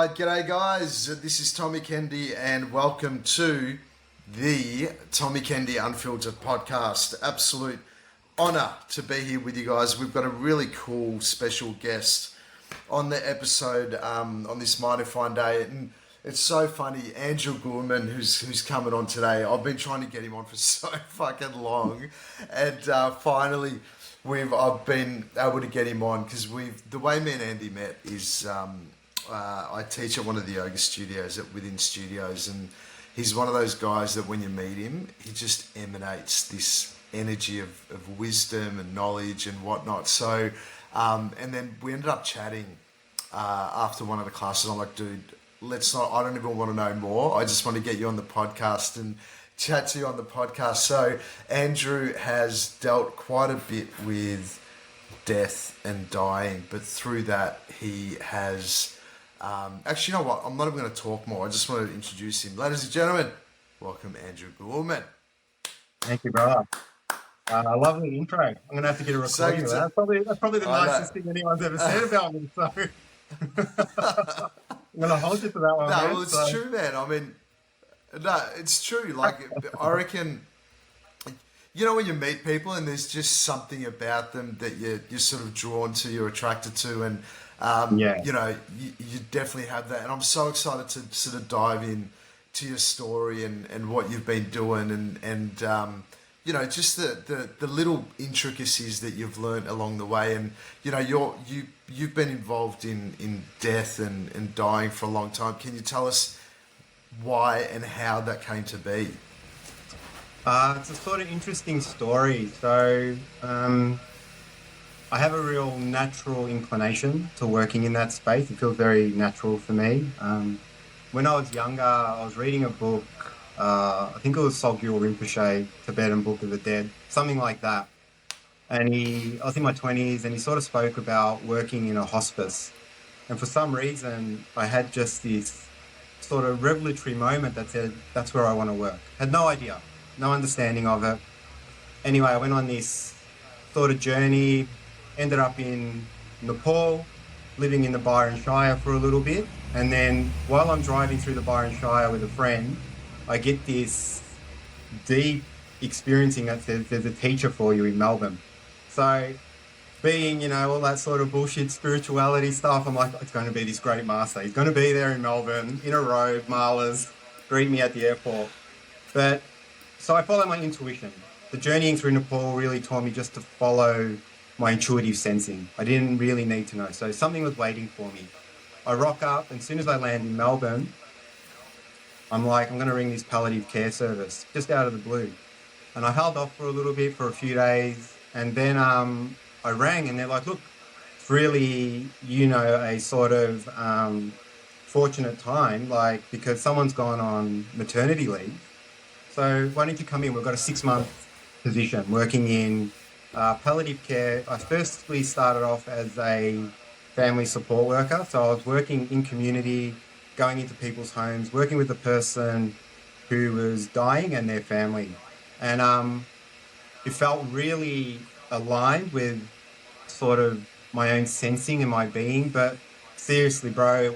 G'day guys, this is Tommy Kendi and welcome to the Tommy Kendi Unfiltered podcast. Absolute honour to be here with you guys. We've got a really cool special guest on the episode on this Mighty Fine Day, and it's so funny. Andrew Gurman, who's coming on today, I've been trying to get him on for so fucking long, and finally I've been able to get him on because the way me and Andy met is I teach at one of the yoga studios at Within Studios, and he's one of those guys that when you meet him, he just emanates this energy of wisdom and knowledge and whatnot. So, and then we ended up chatting after one of the classes. I'm like, dude, I don't even want to know more. I just want to get you on the podcast and chat to you on the podcast. So Andrew has dealt quite a bit with death and dying, but through that he has actually, you know what, I'm not even going to talk more. I just wanted to introduce him. Ladies and gentlemen, welcome Andrew Gurman. Thank you, brother. Lovely intro. I'm going to have to get a recording of that. That's probably the nicest thing anyone's ever said about me, so I'm going to hold you to that one. No, man. well, it's true, man. I mean, no, it's true. Like, I reckon, you know, when you meet people and there's just something about them that you're sort of drawn to, you're attracted to, and you know, you definitely have that. And I'm so excited to sort of dive in to your story and what you've been doing and you know, just the little intricacies that you've learned along the way. And, you know, you've been involved in death and dying for a long time. Can you tell us why and how that came to be? It's a sort of interesting story. So I have a real natural inclination to working in that space. It feels very natural for me. When I was younger, I was reading a book. I think it was Sogyal Rinpoche, Tibetan Book of the Dead, something like that. And I was in my 20s, and he sort of spoke about working in a hospice. And for some reason, I had just this sort of revelatory moment that said, that's where I want to work. Had no idea, no understanding of it. Anyway, I went on this sort of journey, ended up in Nepal, living in the Byron Shire for a little bit. And then while I'm driving through the Byron Shire with a friend, I get this deep experiencing that there's a teacher for you in Melbourne. So being, you know, all that sort of bullshit spirituality stuff, I'm like, it's going to be this great master. He's going to be there in Melbourne, in a robe, malas, greet me at the airport. But so I follow my intuition. The journeying through Nepal really taught me just to follow my intuitive sensing. I didn't really need to know. So something was waiting for me. I rock up, and as soon as I land in Melbourne, I'm like, I'm going to ring this palliative care service, just out of the blue. And I held off for a little bit, for a few days, and then I rang, and they're like, look, it's really, you know, a sort of fortunate time, like, because someone's gone on maternity leave. So why don't you come in? We've got a 6-month position working in palliative care. I firstly started off as a family support worker. So I was working in community, going into people's homes, working with the person who was dying and their family. And it felt really aligned with sort of my own sensing and my being. But seriously, bro,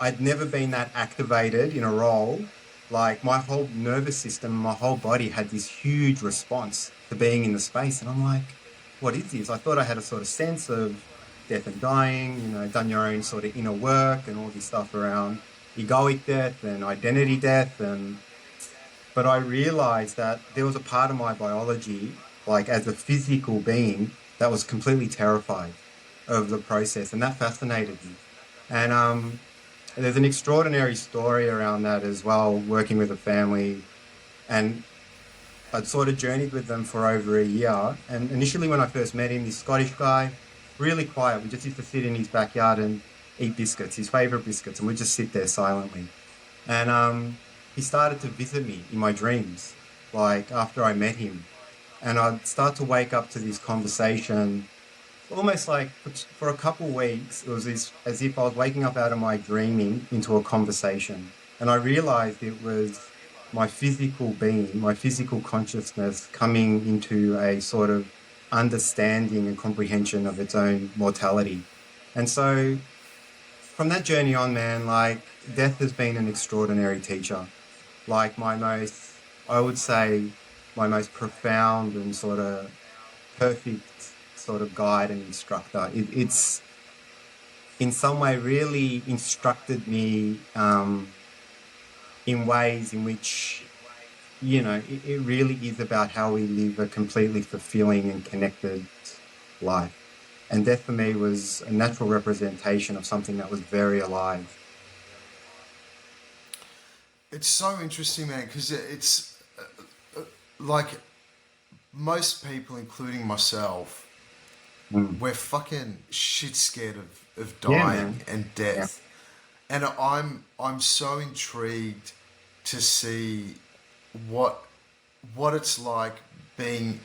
I'd never been that activated in a role. Like, my whole nervous system, my whole body had this huge response to being in the space. And I'm like, what is this? I thought I had a sort of sense of death and dying, you know, done your own sort of inner work and all this stuff around egoic death and identity death. But I realized that there was a part of my biology, like as a physical being, that was completely terrified of the process. And that fascinated me. And there's an extraordinary story around that as well, working with a family. And I'd sort of journeyed with them for over a year. And initially when I first met him, this Scottish guy, really quiet. We just used to sit in his backyard and eat biscuits, his favourite biscuits, and we'd just sit there silently. And he started to visit me in my dreams, like after I met him. And I'd start to wake up to this conversation, almost like for a couple of weeks, it was as if I was waking up out of my dreaming into a conversation. And I realised it was my physical being, my physical consciousness coming into a sort of understanding and comprehension of its own mortality. And so from that journey on, man, like death has been an extraordinary teacher. Like I would say, my most profound and sort of perfect sort of guide and instructor. It's in some way really instructed me in ways in which, it really is about how we live a completely fulfilling and connected life. And death for me was a natural representation of something that was very alive. It's so interesting, man, because it's like most people, including myself, Mm. we're fucking shit scared of Yeah, dying man. and Yeah. death. And I'm so intrigued to see what it's like being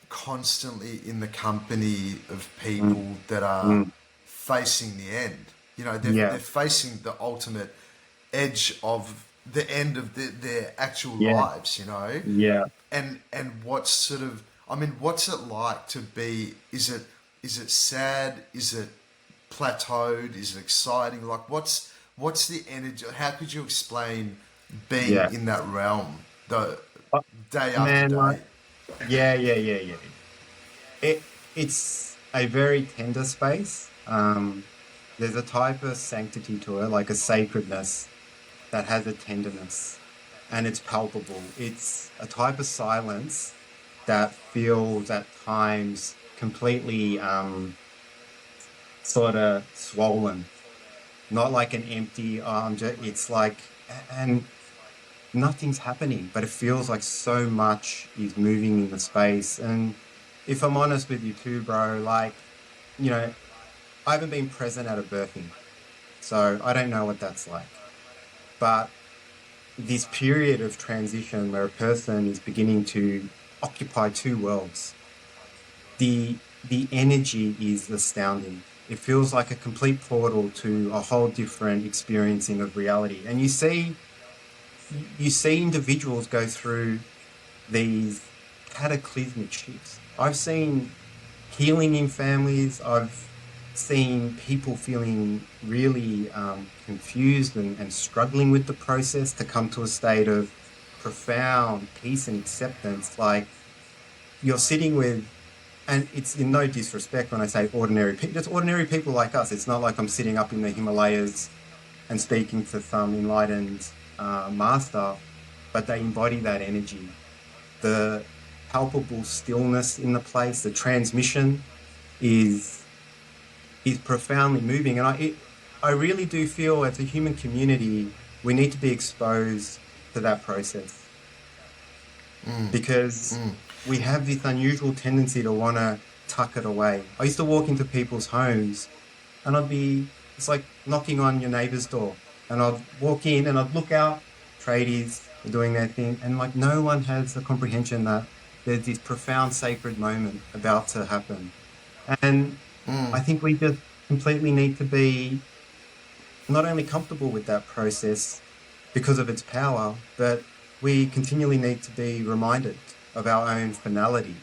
constantly in the company of Mm. people that are Mm. facing the end. You know, they're Yeah. facing the ultimate edge of the end of their actual Yeah. lives, you know? Yeah. And what's sort of, I mean, what's it like to be, is it sad? Is it plateaued? Is it exciting? Like what's the energy? How could you explain being Yeah. in that realm the Uh, day after Man, like, day? yeah, yeah, yeah, yeah. It's a very tender space. There's a type of sanctity to it, like a sacredness that has a tenderness, and it's palpable. It's a type of silence that feels at times completely sort of swollen, not like an empty it's like, and nothing's happening, but it feels like so much is moving in the space. And if I'm honest with you too, bro, like, you know, I haven't been present at a birthing, so I don't know what that's like. But this period of transition where a person is beginning to occupy two worlds, the energy is astounding. It feels like a complete portal to a whole different experiencing of reality. And you see individuals go through these cataclysmic shifts. I've seen healing in families. I've seen people feeling really confused and struggling with the process to come to a state of profound peace and acceptance. Like you're sitting with, and it's in no disrespect when I say ordinary people, just ordinary people like us. It's not like I'm sitting up in the Himalayas and speaking to some enlightened master, but they embody that energy, the palpable stillness in the place, the transmission is profoundly moving. And I really do feel as a human community, we need to be exposed to that process because we have this unusual tendency to want to tuck it away. I used to walk into people's homes and it's like knocking on your neighbor's door. And I'd walk in and I'd look out, tradies are doing their thing. And like no one has the comprehension that there's this profound sacred moment about to happen. And I think we just completely need to be not only comfortable with that process because of its power, but we continually need to be reminded of our own finality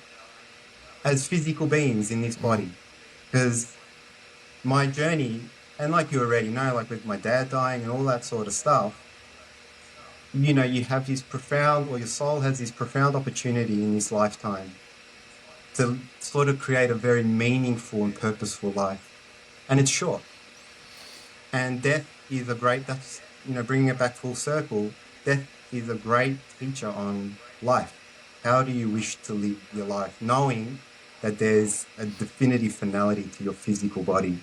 as physical beings in this body. Because my journey, and like you already know, like with my dad dying and all that sort of stuff, you have this profound, or your soul has this profound opportunity in this lifetime to sort of create a very meaningful and purposeful life. And it's short. And death is bringing it back full circle, death is a great teacher on life. How do you wish to live your life, knowing that there's a definitive finality to your physical body?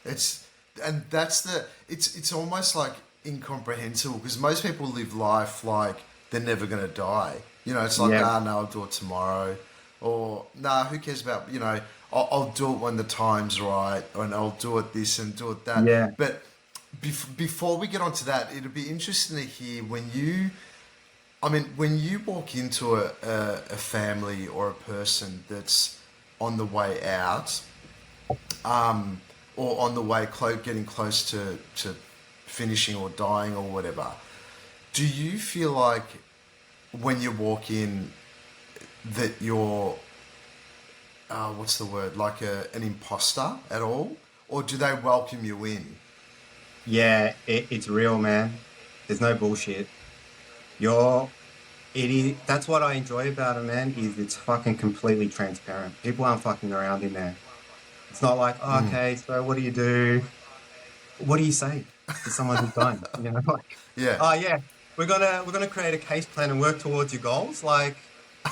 It's and that's the it's almost like incomprehensible because most people live life like they're never gonna die. You know, it's like Yeah, no, I'll do it tomorrow, or nah, who cares about I'll do it when the time's right, and I'll do it this and do it that. yeah. But before we get onto that, it'd be interesting to hear when you walk into a family or a person that's on the way out, or on the way getting close to finishing or dying or whatever, do you feel like when you walk in that you're, what's the word, like an imposter at all? or do they welcome you in? Yeah, it's real, man. There's no bullshit. You're It is. That's what I enjoy about it, man. Is it's fucking completely transparent. People aren't fucking around in there. It's not like, oh, okay, so what do you do? What do you say to someone who's dying? You know, like, Yeah. oh yeah, we're gonna create a case plan and work towards your goals. Like,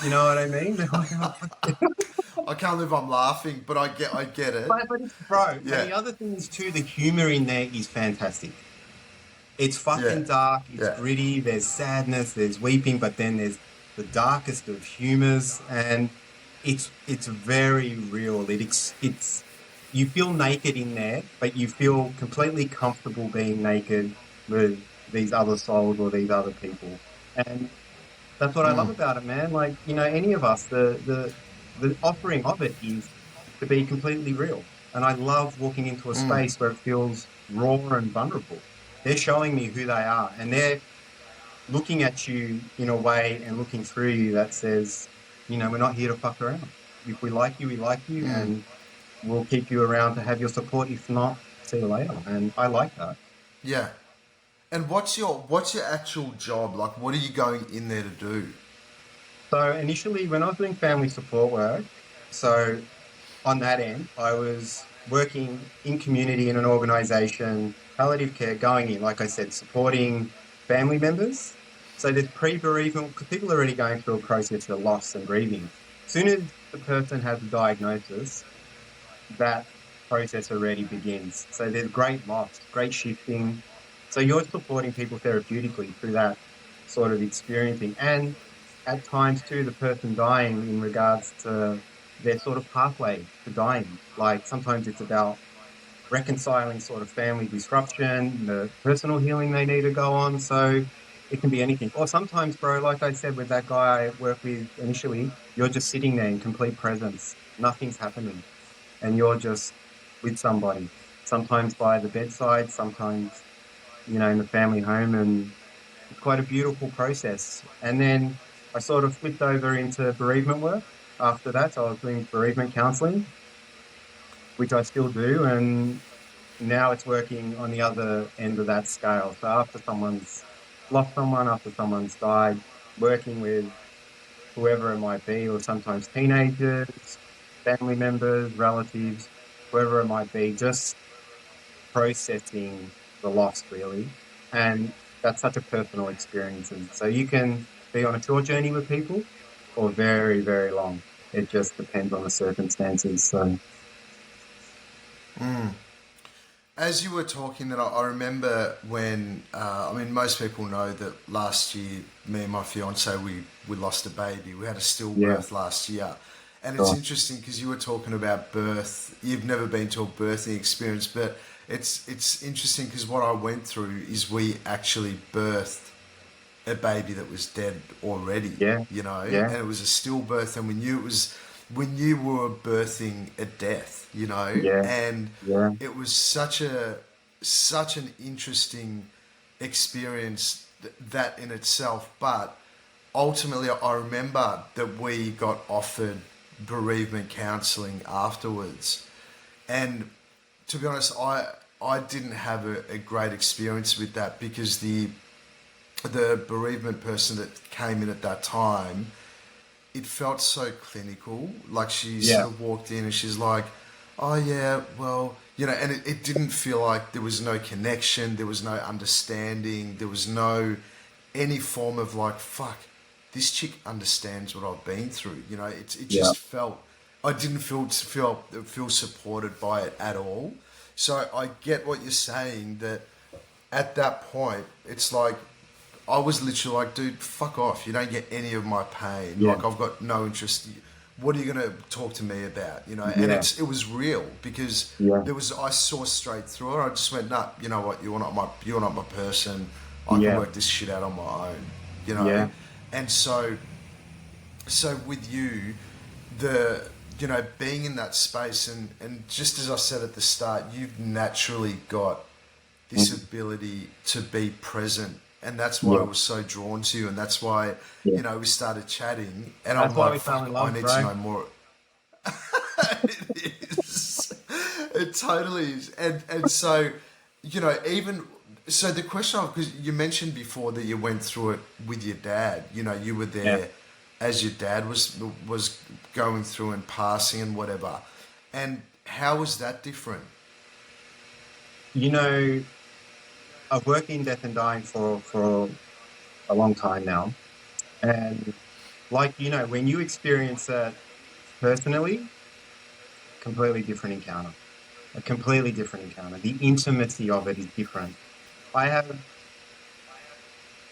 you know what I mean? They're like, oh, fuck yeah. I can't believe I'm laughing, but I get it. But it's bro. And Yeah. the other thing is too, the humor in there is fantastic. It's Yeah. fucking dark, it's Yeah. gritty, there's sadness, there's weeping, but then there's the darkest of humors, and it's very real. It's you feel naked in there, but you feel completely comfortable being naked with these other souls or these other people. And that's what I love about it, man. Like, you know, any of us, the offering of it is to be completely real. And I love walking into a space where it feels raw and vulnerable. They're showing me who they are, and they're looking at you in a way and looking through you that says, you know, we're not here to fuck around. If we like you, we like you, and we'll keep you around to have your support. If not, see you later. And I like that. Yeah. And what's your actual job? Like, what are you going in there to do? So initially, when I was doing family support work, so on that end, I was working in community in an organisation, palliative care, going in, like I said, supporting family members. So there's pre-bereavement, because people are already going through a process of loss and grieving. As soon as the person has a diagnosis, that process already begins. So there's great loss, great shifting. So you're supporting people therapeutically through that sort of experiencing. And at times too, the person dying in regards to their sort of pathway to dying. Like sometimes it's about reconciling sort of family disruption, the personal healing they need to go on. So it can be anything. Or sometimes, bro, like I said, with that guy I worked with initially, you're just sitting there in complete presence. Nothing's happening. And you're just with somebody, sometimes by the bedside, sometimes, you know, in the family home. And it's quite a beautiful process. And then I sort of flipped over into bereavement work after that. So I was doing bereavement counselling, which I still do. And now it's working on the other end of that scale. So after someone's lost someone, after someone's died, working with whoever it might be, or sometimes teenagers, family members, relatives, whoever it might be, just processing the loss really. And that's such a personal experience. And so you can be on a short journey with people or very, very long. It just depends on the circumstances. So As you were talking, that I remember when I mean, most people know that last year, me and my fiance, we lost a baby. We had a yeah, stillbirth last year, and it's sure. interesting because you were talking about birth. You've never been to a birthing experience, but it's interesting because what I went through is we actually birthed a baby that was dead already, Yeah, you know, yeah, and it was a stillbirth, and we knew we were birthing a death, you know, yeah, and yeah, it was such an interesting experience that in itself. But ultimately, I remember that we got offered bereavement counselling afterwards, and to be honest, I didn't have a great experience with that because the bereavement person that came in at that time, it felt so clinical. Like she yeah, sort of walked in and she's like, "Oh yeah, well, you know," and it didn't feel like there was no connection, there was no understanding, there was no any form of like, "Fuck, this chick understands what I've been through." You know, it yeah, just felt I didn't feel supported by it at all. So I get what you're saying that at that point, it's like I was literally like, dude, fuck off. You don't get any of my pain. yeah, Like, I've got no interest. What are you going to talk to me about? You know, and yeah, it was real because yeah, I saw straight through it. I just went, nah, you know what? You're not my person. I can yeah, work this shit out on my own, you know? yeah, And so with you, you know, being in that space and just as I said at the start, you've naturally got this mm, ability to be present, and that's why I yeah, was so drawn to you, and that's why, yeah. you know, we started chatting, and I'm That's why like, we fell in fuck, I love, need to bro. know more. It is It totally is. And so, even so the question of, because you mentioned before that you went through it with your dad, you were Yeah. there as your dad was going through and passing and whatever. And how was that different? You know, I've worked in death and dying for a long time now. And when you experience that personally, completely different encounter, a completely different encounter. The intimacy of it is different. I have,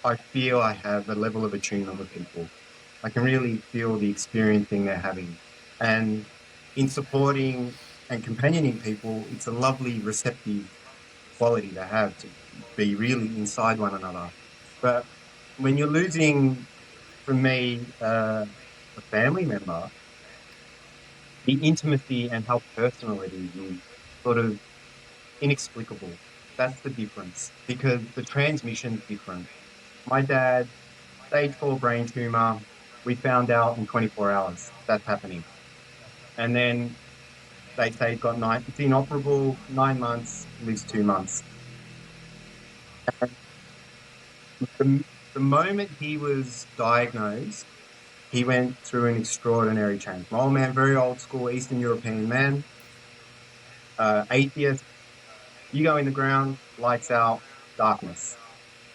I feel I have a level of attunement with people. I can really feel the experiencing they're having. And in supporting and companioning people, it's a lovely, receptive quality to have, to be really inside one another. But when you're losing, for me, a family member, the intimacy and how personal it is sort of inexplicable. That's the difference, because the transmission's different. My dad, stage 4 brain tumor, we found out in 24 hours that's happening. And then they say he's got it's inoperable, 9 months, lives 2 months. The moment he was diagnosed, he went through an extraordinary change. My old man, very old school Eastern European man, atheist. You go in the ground, lights out, darkness.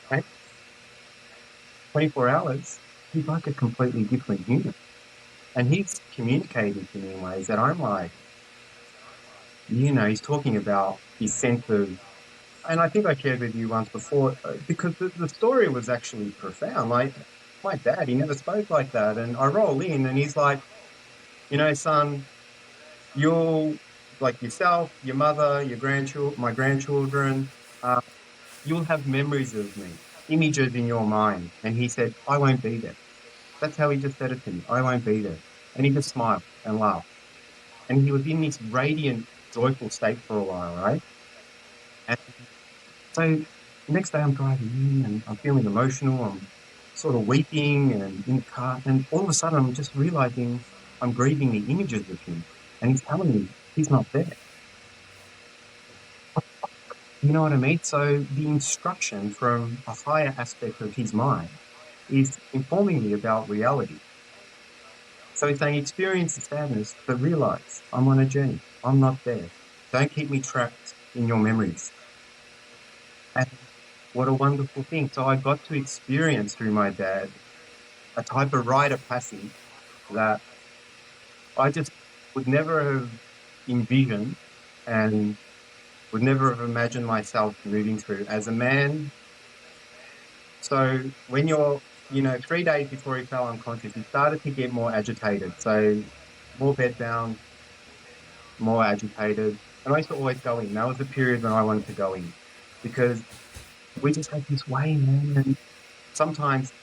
Okay? 24 hours, he's like a completely different human. And he's communicating to me in ways that I'm like, he's talking about his sense of, and I think I shared with you once before, because the story was actually profound. Like, my dad, he never spoke like that. And I roll in and he's like, son, you'll, like yourself, your mother, my grandchildren, you'll have memories of me, images in your mind. And he said, I won't be there. That's how he just said it to me. I won't be there. And he just smiled and laughed. And he was in this radiant, joyful state for a while, right? And so the next day I'm driving in and I'm feeling emotional. I'm sort of weeping and in the car. And all of a sudden I'm just realizing I'm grieving the images of him. And he's telling me he's not there. You know what I mean? So the instruction from a higher aspect of his mind is informing me about reality. So he's saying, experience the sadness, but realize I'm on a journey. I'm not there. Don't keep me trapped in your memories. And what a wonderful thing. So I got to experience through my dad a type of rite of passage that I just would never have envisioned and would never have imagined myself moving through as a man. So when you're, 3 days before he fell unconscious, he started to get more agitated. So more bedbound, more agitated. And I used to always go in. That was the period when I wanted to go in, because we just had this way, man. And sometimes,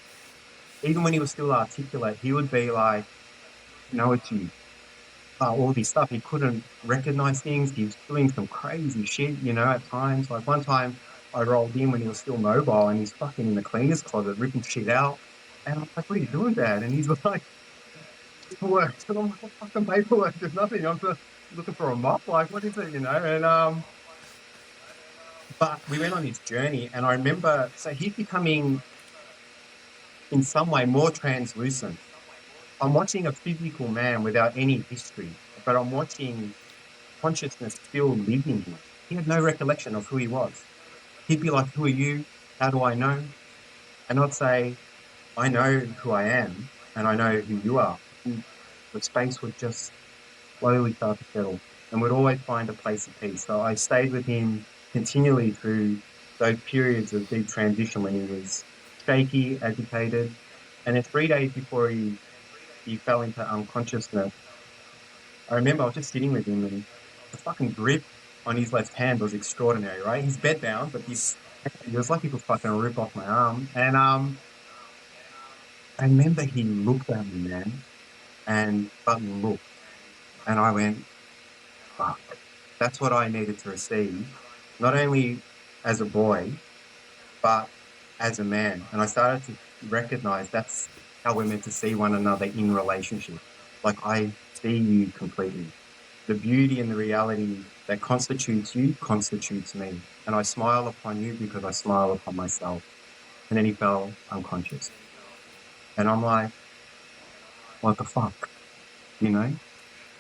even when he was still articulate, he would be like, it's you. All this stuff. He couldn't recognize things. He was doing some crazy shit, at times. Like one time I rolled in when he was still mobile and he's fucking in the cleaner's closet, ripping shit out. And I'm like, what are you doing, Dad? And he's like, paperwork. And I'm like, what fucking paperwork? There's nothing. I'm just looking for a mop. Like, what is it, And, but we went on this journey and I remember, so he's becoming in some way more translucent. I'm watching a physical man without any history, but I'm watching consciousness still live in him. He had no recollection of who he was. He'd be like, who are you? How do I know? And I'd say, I know who I am and I know who you are. And the space would just slowly start to settle and would always find a place of peace. So I stayed with him continually through those periods of deep transition when he was shaky, agitated. And then 3 days before he fell into unconsciousness, I remember I was just sitting with him and the fucking grip on his left hand was extraordinary, right? He's bedbound, but it was like he could fucking rip off my arm. And I remember he looked at me, man, and fucking looked. And I went, fuck, that's what I needed to receive, not only as a boy, but as a man. And I started to recognize that's how we're meant to see one another in relationship. Like, I see you completely. The beauty and the reality that constitutes you constitutes me. And I smile upon you because I smile upon myself. And then he fell unconscious. And I'm like, what the fuck? You know?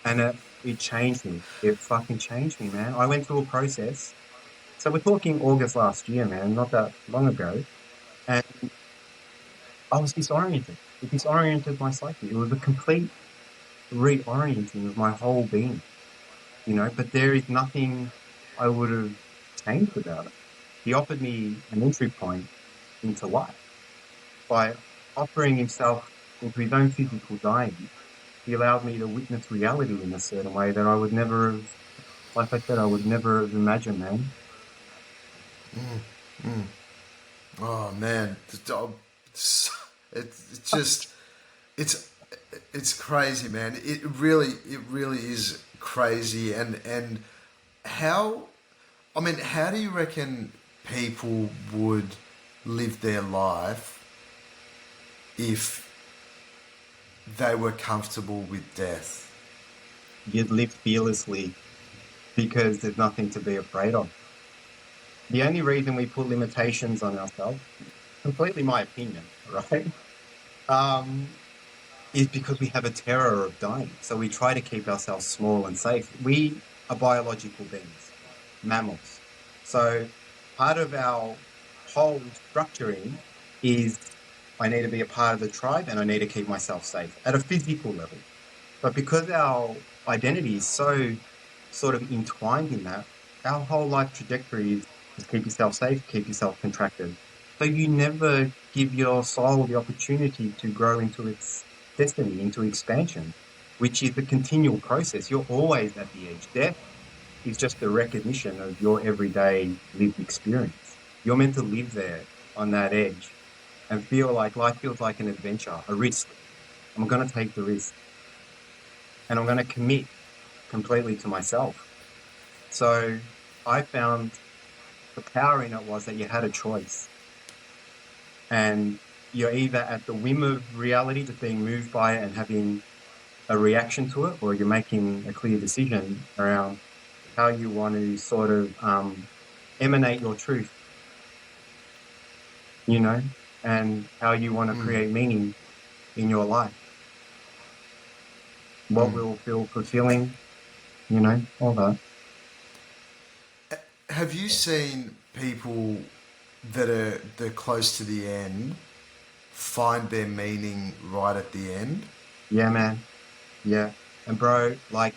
And it changed me. It fucking changed me, man. I went through a process. So we're talking August last year, man, not that long ago. And I was disoriented. It disoriented my psyche. It was a complete reorienting of my whole being, you know, but there is nothing I would have changed about it. He offered me an entry point into life by offering himself into his own physical dying. He allowed me to witness reality in a certain way that I would never have, like I said, I would never have imagined, man. Oh man, it's just it's crazy, man. It really is crazy. And how, I mean, how do you reckon people would live their life if they were comfortable with death? You'd live fearlessly because there's nothing to be afraid of. The only reason we put limitations on ourselves, completely my opinion, right, is because we have a terror of dying. So we try to keep ourselves small and safe. We are biological beings, mammals. So part of our whole structuring is I need to be a part of the tribe and I need to keep myself safe at a physical level. But because our identity is so sort of entwined in that, our whole life trajectory is just keep yourself safe, keep yourself contracted. So you never give your soul the opportunity to grow into its destiny, into expansion, which is a continual process. You're always at the edge. Death is just the recognition of your everyday lived experience. You're meant to live there on that edge and feel like life feels like an adventure, a risk. I'm going to take the risk and I'm going to commit completely to myself. So I found the power in it was that you had a choice. And you're either at the whim of reality, just being moved by it and having a reaction to it, or you're making a clear decision around how you want to sort of emanate your truth, you know, and how you want to create meaning in your life. What will feel fulfilling, you know, all that. Have you seen people that are close to the end find their meaning right at the end? Yeah, man. Yeah. And bro, like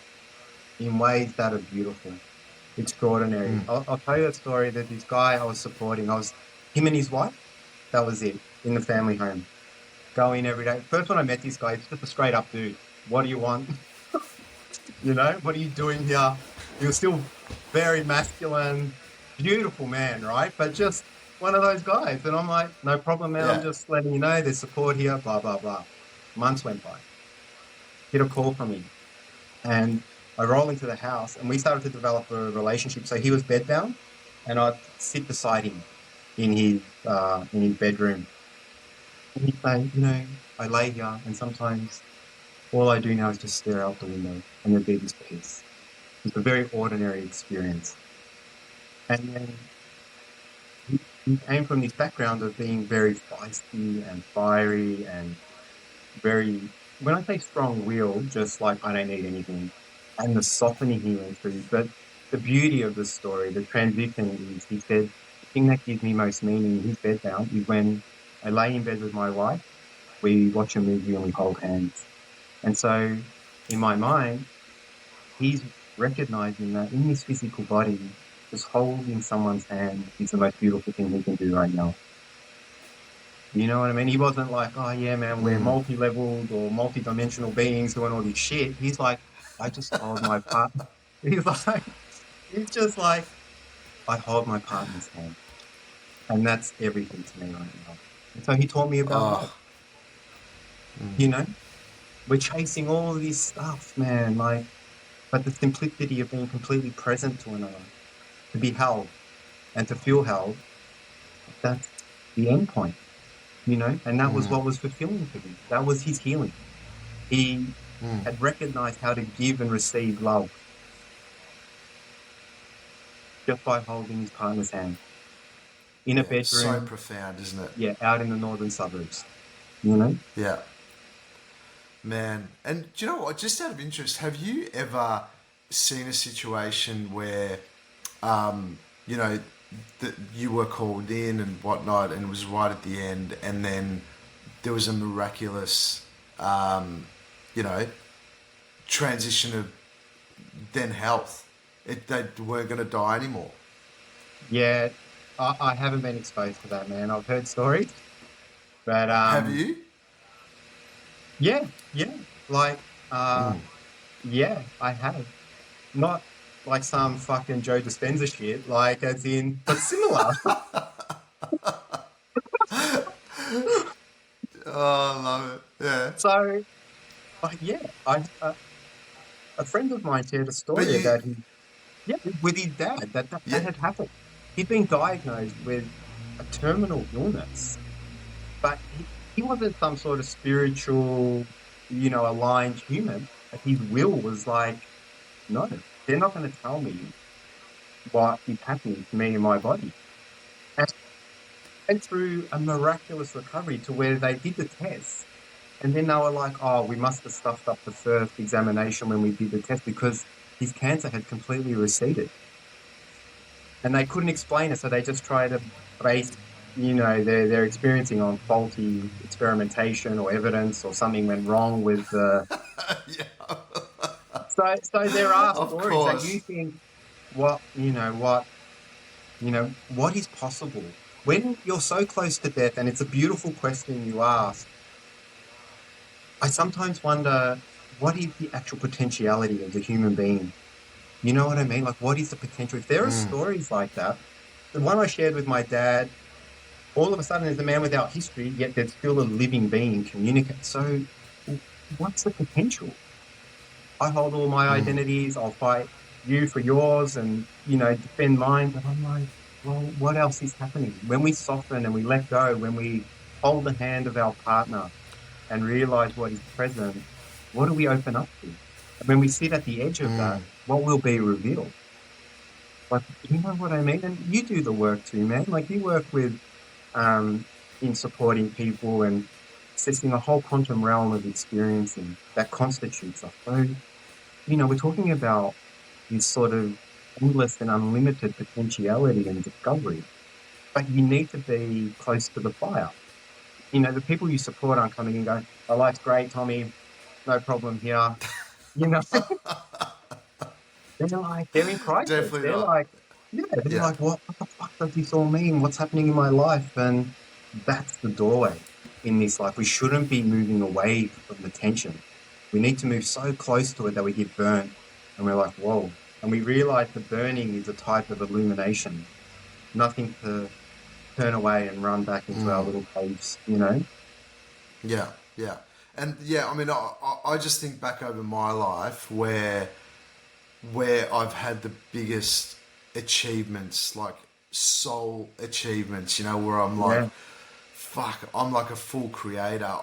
in ways that are beautiful, extraordinary. I'll tell you a story that this guy I was supporting, him and his wife, that was it, in the family home. Go in every day. First when I met this guy, it's just a straight up dude. What do you want? You know, what are you doing here? He was still very masculine, beautiful man, right? But just one of those guys. And I'm like, no problem, man. Yeah. I'm just letting you know there's support here, blah, blah, blah. Months went by. Get a call from him. And I roll into the house and we started to develop a relationship. So he was bedbound and I'd sit beside him in his bedroom. And he'd say, you know, I lay here and sometimes all I do now is just stare out the window and there'd be this peace. It's a very ordinary experience. And then he came from this background of being very feisty and fiery and very, when I say strong-willed, just like I don't need anything, and the softening he went through. But the beauty of the story, the transition is, he said, the thing that gives me most meaning in his bedbound is when I lay in bed with my wife, we watch a movie and we hold hands. And so in my mind, he's recognizing that in his physical body, just holding someone's hand is the most beautiful thing he can do right now. You know what I mean? He wasn't like, oh yeah, man, we're multi-leveled or multi-dimensional beings doing all this shit. He's like, I just hold my partner. He's just like, I hold my partner's hand. And that's everything to me right now. And so he taught me about love. You know, we're chasing all of this stuff, man. Like, but the simplicity of being completely present to another, to be held and to feel held, that's the end point, you know? And that was what was fulfilling for him. That was his healing. He had recognized how to give and receive love. just by holding his partner's hand in a Yeah, so bedroom, profound, isn't it? yeah, out in the northern suburbs, you know? Yeah, man. And do you know what? Just out of interest, have you ever seen a situation where, you know, that you were called in and whatnot, and it was right at the end, and then there was a miraculous, you know, transition of then health. They weren't going to die anymore. Yeah, I haven't been exposed to that, man. I've heard stories, but Have you? yeah, yeah, like, uh, yeah, I have. Not like some fucking Joe Dispenza shit, like as in, but similar. Oh, I love it. Yeah. So, yeah, a friend of mine shared a But story you, about his, yeah, with his dad, that yeah. had happened. He'd been diagnosed with a terminal illness, but he wasn't some sort of spiritual, aligned human. But his will was like, no, they're not going to tell me what is happening to me in my body. And went through a miraculous recovery to where they did the test. And then they were like, oh, we must have stuffed up the first examination when we did the test because his cancer had completely receded. And they couldn't explain it, so they just tried to base, their experiencing on faulty experimentation or evidence or something went wrong with the. Yeah, So there are of stories that course. you think, what is possible when you're so close to death, and it's a beautiful question you ask. I sometimes wonder, what is the actual potentiality of the human being? You know what I mean? Like, what is the potential? If there are stories like that, the one I shared with my dad, all of a sudden there's a man without history, yet there's still a living being communicate. So what's the potential? I hold all my identities, I'll fight you for yours and, defend mine. But I'm like, well, what else is happening? When we soften and we let go, when we hold the hand of our partner and realize what is present, what do we open up to? And when we sit at the edge of that, what will be revealed? Like, you know what I mean? And you do the work too, man. Like you work with um, in supporting people and assessing a whole quantum realm of experiencing that constitutes us. So, we're talking about this sort of endless and unlimited potentiality and discovery, but you need to be close to the fire. The people you support aren't coming and going, oh, life's great, Tommy, no problem here. You know, they're in crisis. Definitely They're not. like, yeah, they're Yeah. like, what the fuck does this all mean? What's happening in my life? And that's the doorway in this life. We shouldn't be moving away from the tension. We need to move so close to it that we get burnt and we're like, whoa. And we realize the burning is a type of illumination, nothing to turn away and run back into our little caves. Yeah, yeah. And yeah, I mean, I just think back over my life where I've had the biggest achievements, like soul achievements, where I'm like, Yeah, fuck, I'm like a full creator.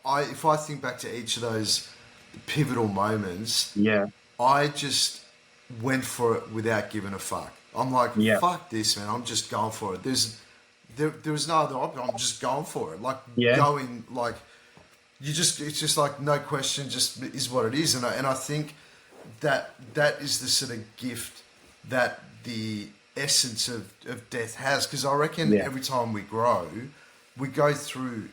If I think back to each of those pivotal moments, yeah, I just went for it without giving a fuck. I'm like, yeah, fuck this, man. I'm just going for it. There was no other option. I'm just going for it. Like yeah, going, like it's just like no question, just is what it is. And I think that is the sort of gift that the essence of death has. Because I reckon yeah, every time we grow, we go through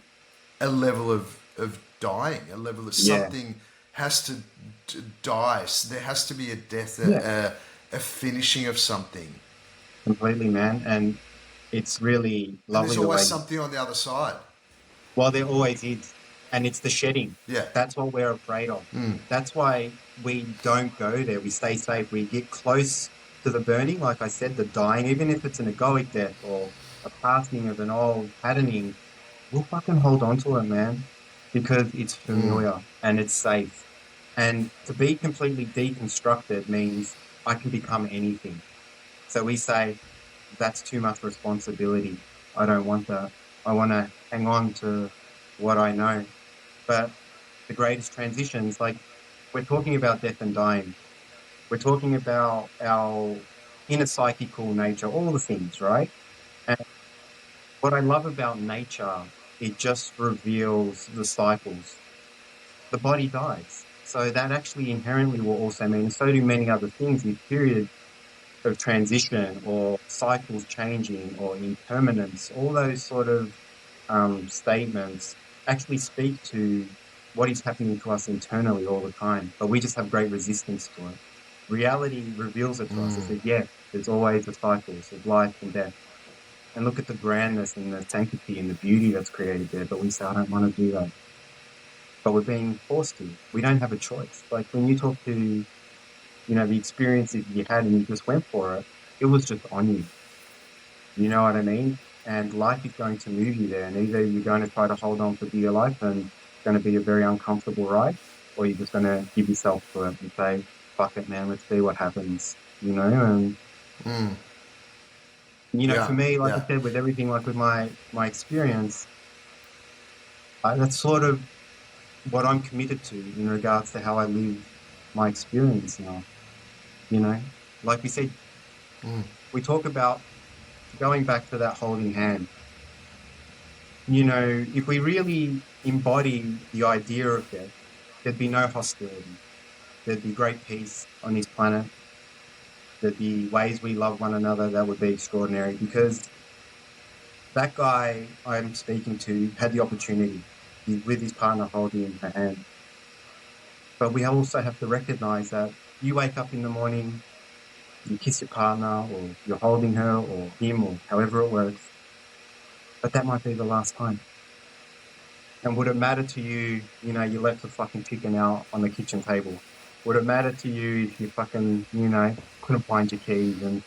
a level of dying, a level of yeah, something has to die. So there has to be a death, yeah, a finishing of something. completely, man. And it's really And there's lovely the always way. something on the other side. Well, there always is. And it's the shedding. Yeah. That's what we're afraid of. That's why we don't go there. We stay safe. We get close to the burning, like I said, the dying, even if it's an egoic death or a passing of an old patterning, we'll fucking hold on to it, man, because it's familiar and it's safe. And to be completely deconstructed means I can become anything. So we say, that's too much responsibility. I don't want that. I want to hang on to what I know. But the greatest transitions, like we're talking about death and dying. We're talking about our inner psychical nature, all the things, right? And what I love about nature, it just reveals the cycles. The body dies. So that actually inherently will also mean, and so do many other things, these periods of transition or cycles changing or impermanence, all those sort of statements actually speak to what is happening to us internally all the time, but we just have great resistance to it. Reality reveals it to us. It says, yeah, there's always the cycles of life and death. And look at the grandness and the sanctity and the beauty that's created there. But we say, I don't want to do that. But we're being forced to. We don't have a choice. Like when you talk to, the experiences you had and you just went for it, it was just on you. You know what I mean? And life is going to move you there. And either you're going to try to hold on for dear life and it's going to be a very uncomfortable ride, or you're just going to give yourself to it and say, fuck it, man, let's see what happens, And, for Yeah, me, like I yeah. said, with everything, like with my experience, that's sort of what I'm committed to in regards to how I live my experience now, Like we said, we talk about going back to that holding hand. If we really embody the idea of death, there'd be no hostility. There'd be great peace on this planet. There'd be ways we love one another that would be extraordinary because that guy I'm speaking to had the opportunity with his partner holding her hand. But we also have to recognize that you wake up in the morning, you kiss your partner or you're holding her or him or however it works, but that might be the last time. And would it matter to you, you left the fucking chicken out on the kitchen table? Would it matter to you if you fucking, couldn't find your keys and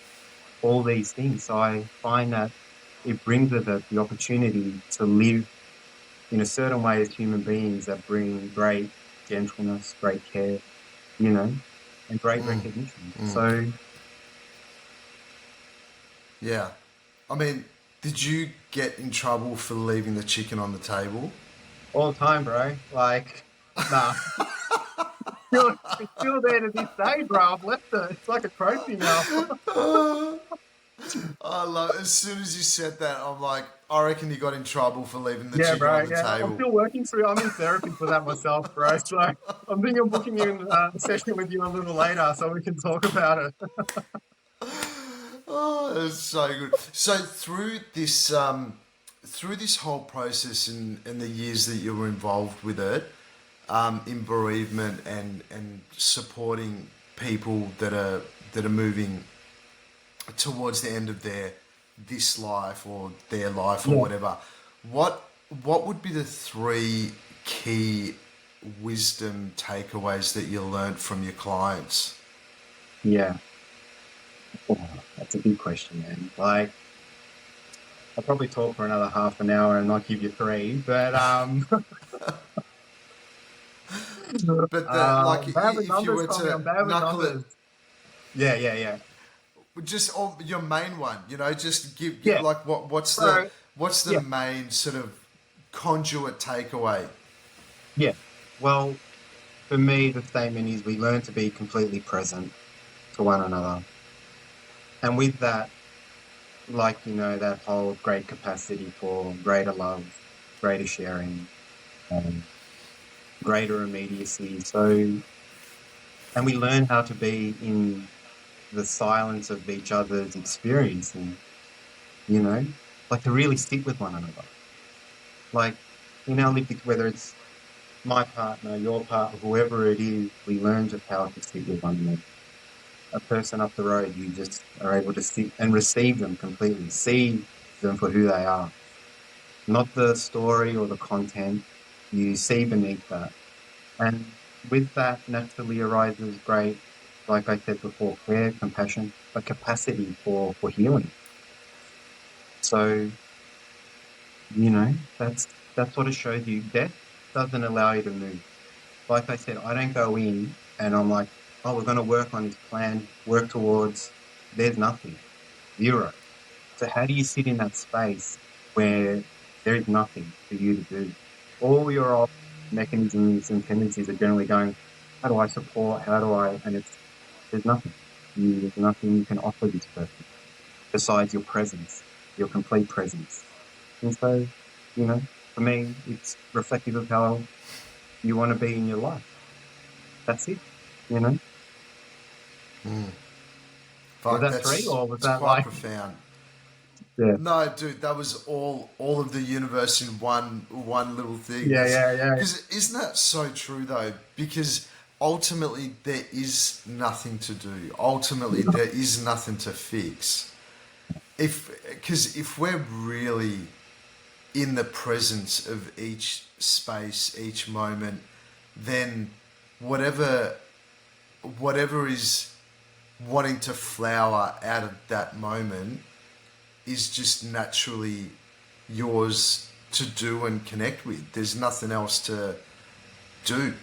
all these things? So I find that it brings with it the opportunity to live in a certain way as human beings that bring great gentleness, great care, and great recognition. So, Yeah. I mean, did you get in trouble for leaving the chicken on the table? all the time, bro. Like, nah. It's still there to this day, bro. I've left it. It's like a trophy now. I love as soon as you said that, I'm like, I reckon you got in trouble for leaving the Yeah, chicken bro. on the Yeah, I'm table. still working through. I'm in therapy for that myself, bro. So I'm thinking of booking in a session with you a little later so we can talk about it. Oh, it's so good. So through this whole process and the years that you were involved with it, in bereavement and supporting people that are moving towards the end of this life or their life or Yeah, whatever, what what would be the three key wisdom takeaways that you learned from your clients? yeah. Oh, that's a big question, man. Like, I'll probably talk for another half an hour and not give you three, but But the like, I'm bad with if you numbers, were Tommy. to I'm bad with knuckle it, numbers. Yeah, yeah, yeah, just all, your main one, just give yeah. like what's the So what's the yeah, main sort of conduit takeaway? yeah. Well, for me, the statement is we learn to be completely present to one another, and with that, like that whole great capacity for greater love, greater sharing, um, greater immediacy. So, and we learn how to be in the silence of each other's experiencing. You know, like to really sit with one another. Like in our lived, whether it's my partner, your partner, whoever it is, we learn just how to sit with one another. A person up the road, you just are able to sit and receive them completely, see them for who they are, not the story or the content. You see beneath that. And with that naturally arises great, like I said before, care, compassion, a capacity for healing. So, that's what it shows you. Death doesn't allow you to move. Like I said, I don't go in and I'm like, oh, we're going to work on this plan, work towards, there's nothing, zero. So how do you sit in that space where there is nothing for you to do? All your mechanisms and tendencies are generally going, how do I support? How do I? And there's nothing. you. There's nothing you can offer this person besides your presence, your complete presence. And so, for me, it's reflective of how you want to be in your life. That's it, you know? Was Fuck, that three that's or was it's that quite like, profound. yeah, No, dude, that was all of the universe in one little thing. yeah, That's yeah, yeah, because isn't that so true though? Because ultimately there is nothing to do. Ultimately there is nothing to fix. If we're really in the presence of each space, each moment, then whatever whatever is wanting to flower out of that moment is just naturally yours to do and connect with. There's nothing else to do.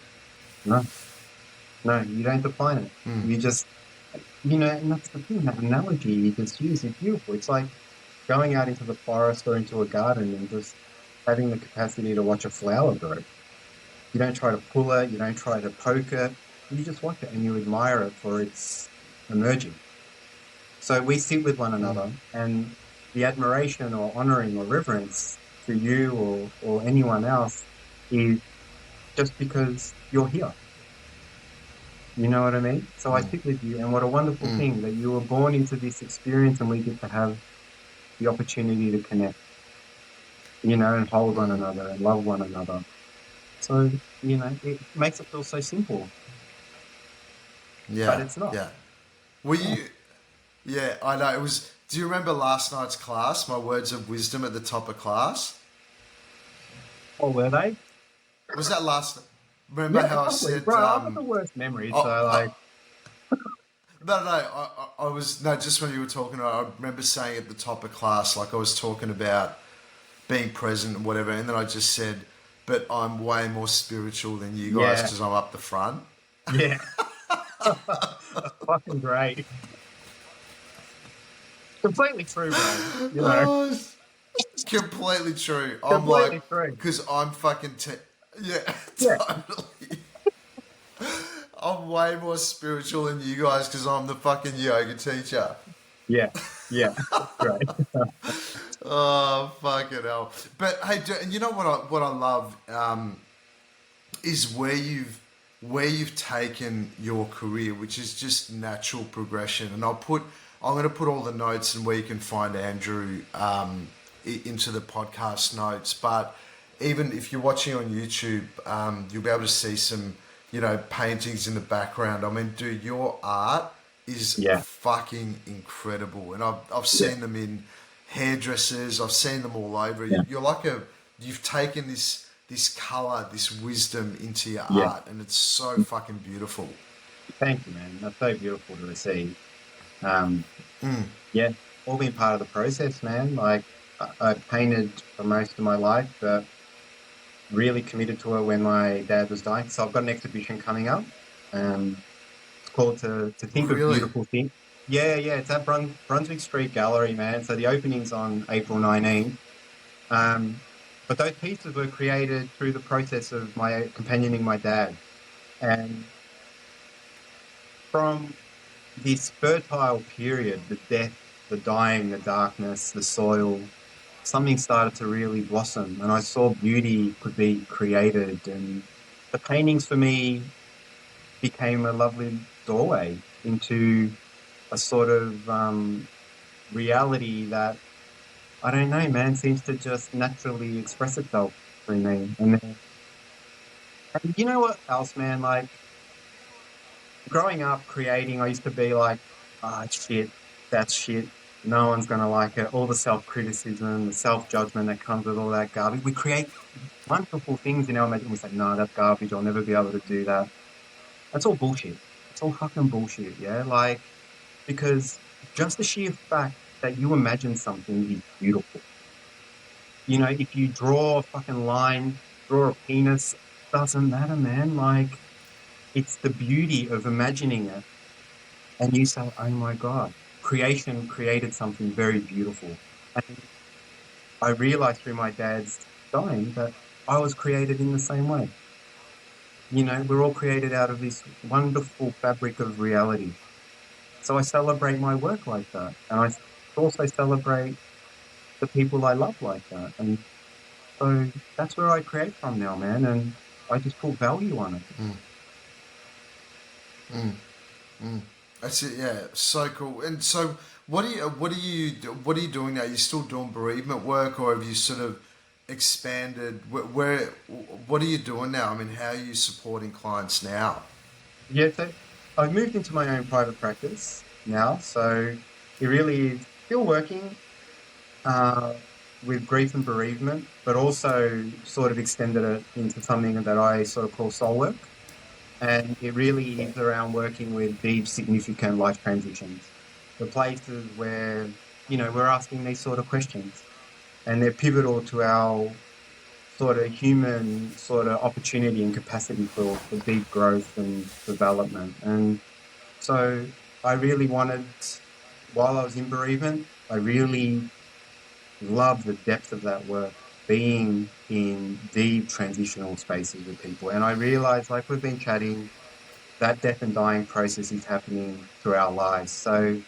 no, no, you don't define it. You just, and that's the thing, that analogy you just use is beautiful. It's like going out into the forest or into a garden and just having the capacity to watch a flower grow. You don't try to pull it, you don't try to poke it, you just watch it and you admire it for its emerging. So we sit with one another, and the admiration or honoring or reverence to you or anyone else is just because you're here. You know what I mean? So I sit with you, and what a wonderful thing that you were born into this experience and we get to have the opportunity to connect, and hold one another and love one another. So, it makes it feel so simple, but Yeah, it's not. yeah. Were you? Yeah, I know. It was. Do you remember last night's class? My words of wisdom at the top of class. Or were they? Was that last? Remember Yeah, how I probably. said? Bro, I've got the worst memory, so Oh, like, no, no. I was no. Just when you were talking, I remember saying at the top of class, like I was talking about being present and whatever, and then I just said, "But I'm way more spiritual than you guys yeah, because I'm up the front." yeah. That's fucking great. Completely true, bro. Oh, it's completely true. I'm like, Completely true. because I'm fucking, yeah, Yeah, totally. I'm way more spiritual than you guys because I'm the fucking yoga teacher. yeah, yeah. Great. Oh, fucking hell. But hey, and you know what I love is where you've taken your career, which is just natural progression. And I'm going to put all the notes and where you can find Andrew into the podcast notes. But even if you're watching on YouTube, you'll be able to see some, paintings in the background. I mean, dude, your art is Yeah, fucking incredible, and I've yeah, seen them in hairdressers. I've seen them all over. yeah, You're like you've taken this color, this wisdom into your yeah. art, and it's so fucking beautiful. Thank you, man. That's so beautiful to receive. Um, yeah, all been part of the process, man. Like, I painted for most of my life, but really committed to it when my dad was dying. So I've got an exhibition coming up. It's called to Think of Really, Beautiful Things. Yeah, yeah, it's at Brunswick Street Gallery, man. So the opening's on April 19th. Um, but those pieces were created through the process of my companioning my dad. And from this fertile period, the death, the dying, the darkness, the soil, something started to really blossom. And I saw beauty could be created. And the paintings for me became a lovely doorway into a sort of reality that, I don't know, man, seems to just naturally express itself through me. And you know what else, man? Like, growing up creating, I used to be like, ah, shit, that's shit. No one's going to like it. All the self-criticism, the self-judgment that comes with all that garbage. We create wonderful things in our imagination. We say, no, that's garbage. I'll never be able to do that. That's all bullshit. It's all fucking bullshit, yeah? Like, because just the sheer fact that you imagine something is beautiful. If you draw a fucking line, draw a penis, doesn't matter, man. Like, it's the beauty of imagining it. And you say, oh my God, creation created something very beautiful. And I realized through my dad's dying that I was created in the same way. We're all created out of this wonderful fabric of reality. So I celebrate my work like that. And I also celebrate the people I love like that. And so that's where I create from now, man. And I just put value on it. That's it. Yeah, so cool. And so, what are you doing now? You still doing bereavement work, or have you sort of expanded? What are you doing now? I mean, how are you supporting clients now? Yeah, so I've moved into my own private practice now. So it really is still working uh, with grief and bereavement, but also sort of extended it into something that I sort of call soul work. And it really is around working with deep, significant life transitions, the places where, we're asking these sort of questions and they're pivotal to our sort of human sort of opportunity and capacity for deep growth and development. And so I really wanted, while I was in bereavement, I really love the depth of that work, being in deep transitional spaces with people. And I realized, like we've been chatting, that death and dying process is happening through our lives. So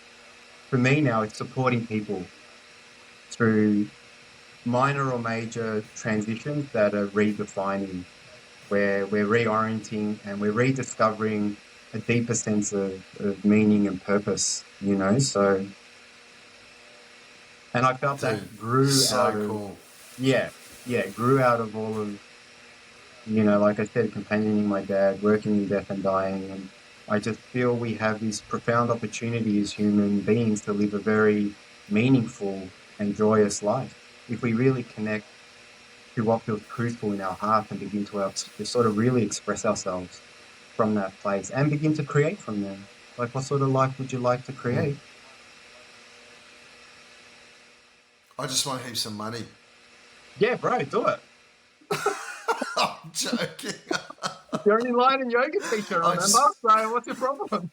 for me now, it's supporting people through minor or major transitions that are redefining, where we're reorienting and we're rediscovering a deeper sense of meaning and purpose. So, and I felt Dude, that grew out so of, cool. yeah, yeah, grew out of all of, like I said, companioning my dad, working in death and dying. And I just feel we have this profound opportunity as human beings to live a very meaningful and joyous life. If we really connect to what feels truthful in our heart and begin to sort of really express ourselves from that place and begin to create from there. Like, what sort of life would you like to create? I just want heaps of money. Yeah, bro, do it. I'm joking. You're an enlightened yoga teacher, I remember? just, So what's your problem?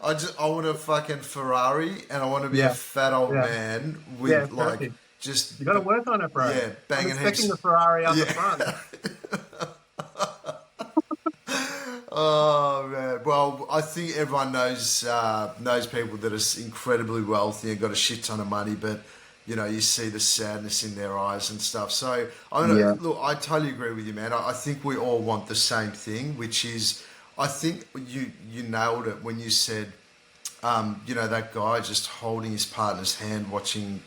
I want a fucking Ferrari, and I want to be a Yeah, fat old yeah, man yeah, with like perfect. just You got to work on it, bro. yeah, I'm banging expecting the heaps. Ferrari out the Yeah. front. Oh man. Well, I think everyone knows people that are incredibly wealthy and got a shit ton of money, but you see the sadness in their eyes and stuff. So I'm gonna Yeah, look. I totally agree with you, man. I think we all want the same thing, which is, I think you nailed it when you said, that guy just holding his partner's hand, watching.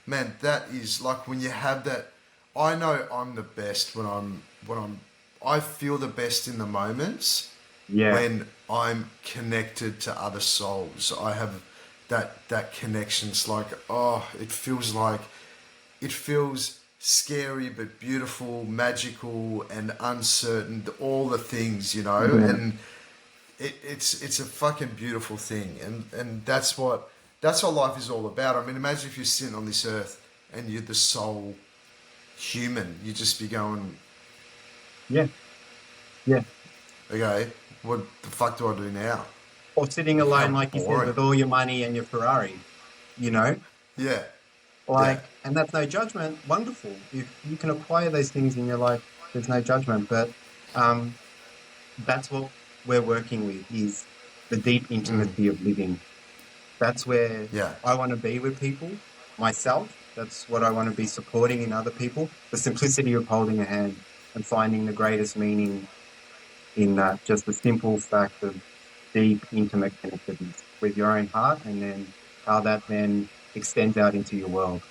Man, that is like when you have that. I know I'm the best when I'm. I feel the best in the moments yeah, when I'm connected to other souls. I have that connection. It's like, oh, it feels scary but beautiful, magical and uncertain. All the things, yeah, and it's a fucking beautiful thing, and that's what life is all about. I mean, imagine if you're sitting on this earth and you're the sole human, you just be going, yeah, yeah. okay, what the fuck do I do now? Or sitting Like, alone, how like you said, boring. with all your money and your Ferrari, you know? Yeah, yeah. Like, and that's no judgment. Wonderful. If you can acquire those things in your life, there's no judgment. But um, that's what we're working with is the deep intimacy of living. That's where Yeah. I want to be with people, myself. That's what I want to be supporting in other people. The simplicity of holding a hand and finding the greatest meaning in that, just the simple fact of deep, intimate connectedness with your own heart and then how that then extends out into your world.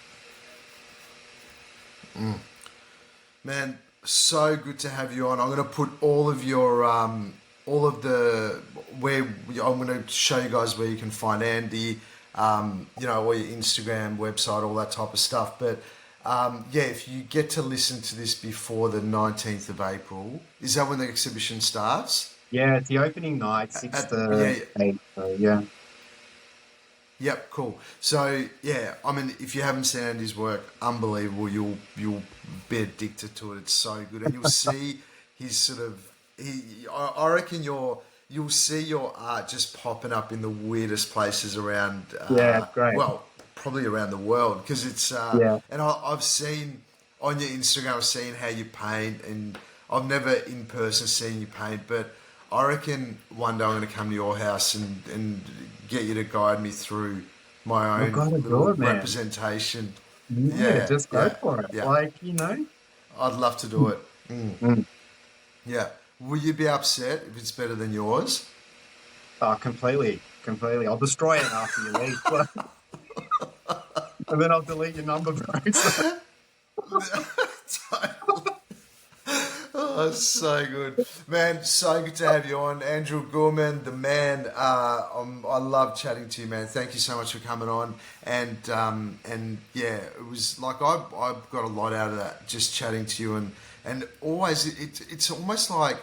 Man, so good to have you on. I'm going to put all of the where I'm going to show you guys where you can find Andy, all your Instagram, website, all that type of stuff. But yeah, if you get to listen to this before the 19th of April, is that when the exhibition starts? Yeah, it's the opening night, 6 to Yeah, 8. So yeah. yep, cool. So yeah, I mean, if you haven't seen Andy's work, unbelievable. You'll be addicted to it. It's so good, and you'll see his sort of. I reckon you'll see your art just popping up in the weirdest places around. Yeah, it's great. Well, probably around the world because it's. Yeah. And I've seen on your Instagram, I've seen how you paint, and I've never in person seen you paint, but I reckon one day I'm going to come to your house and get you to guide me through my I've own got to do little it, man. representation. Yeah, Yeah, just go yeah, for it. yeah. Like, you know. I'd love to do it. Mm, Mm. yeah. Will you be upset if it's better than yours? Oh, completely, completely. I'll destroy it after you leave, and then I'll delete your number, bro. So, Oh, so good, man. So good to have you on, Andrew Gurman, the man. I love chatting to you, man. Thank you so much for coming on. And yeah, it was like I got a lot out of that just chatting to you, and always it's almost like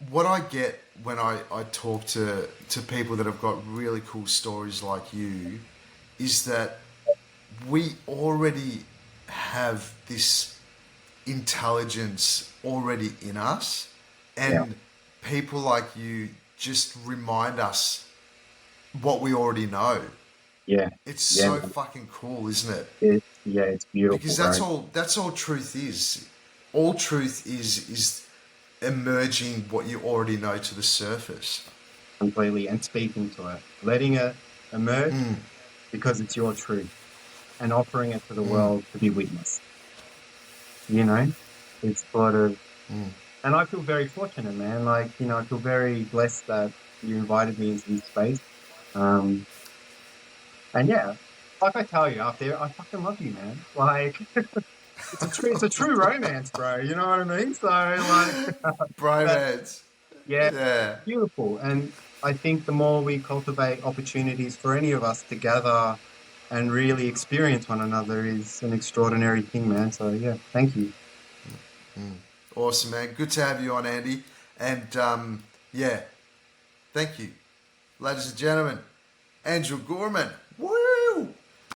what I get when I talk to people that have got really cool stories like you is that we already have this intelligence already in us, yeah, and people like you just remind us what we already know. yeah, It's yeah, so man. fucking cool, isn't it? It's beautiful, Because bro. that's all truth is. All truth is emerging what you already know to the surface. Completely, and speaking to it, letting it emerge Mm, because it's your truth, and offering it to the mm, world to be witnessed. You know, it's sort of, mm. and I feel very fortunate, man. Like, you know, I feel very blessed that you invited me into this space. Um, and yeah, like I tell you out there, I fucking love you, man. Like, it's a true romance, bro. You know what I mean? So, like, that, Bromance. yeah, Yeah. beautiful. And I think the more we cultivate opportunities for any of us to gather and really experience one another is an extraordinary thing, man. So yeah, thank you. Awesome, man. Good to have you on, Andy. And yeah, thank you. Ladies and gentlemen, Andrew Gorman.